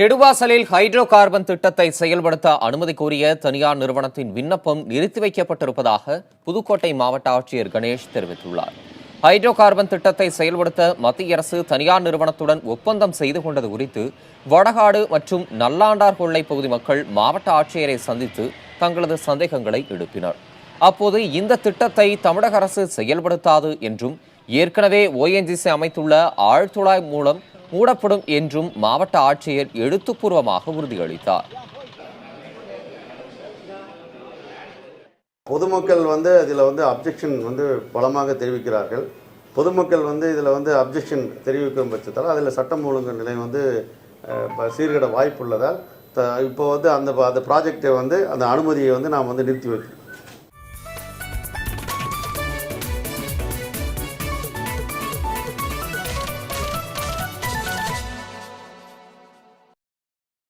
நெடுவாசலில் hydro carbon திட்டத்தை செயல்படுத்த அனுமதி கோரிய தனியார் நிறுவனத்தின் விண்ணப்பம் நிறுத்தி வைக்கப்பட்டிருப்பதாக புதுக்கோட்டை மாவட்ட ஆட்சியர் கணேஷ் தெரிவித்துள்ளார். ஹைட்ரோ கார்பன் திட்டத்தை செயல்படுத்த மத்திய அரசு தனியார் நிறுவனத்துடன் ஒப்பந்தம் செய்து கொண்டது குறித்து வடகாடு மற்றும் நல்லாண்டார் கொள்ளை பகுதி மக்கள் மாவட்ட ஆட்சியரை சந்தித்து தங்களது சந்தேகங்களை எழுப்பினர். அப்போது இந்த திட்டத்தை தமிழக அரசு செயல்படுத்தாது என்றும் ஏற்கனவே ONGC அமைத்துள்ள ஆழ்துழாய் மூலம் மூடப்படும் என்றும் மாவட்ட ஆட்சியர் எழுத்துப்பூர்வமாக உறுதியளித்தார். பொதுமக்கள் இதில் அப்ஜெக்ஷன் பலமாக தெரிவிக்கிறார்கள். பொதுமக்கள் இதில் அப்ஜெக்ஷன் தெரிவிக்கும் பட்சத்தால் அதில் சட்டம் ஒழுங்கு நிலை சீர்கட வாய்ப்பு உள்ளதால் இப்போ அந்த ப்ராஜெக்டை அந்த அனுமதியை நாம் நிறுத்தி வைக்கிறோம்.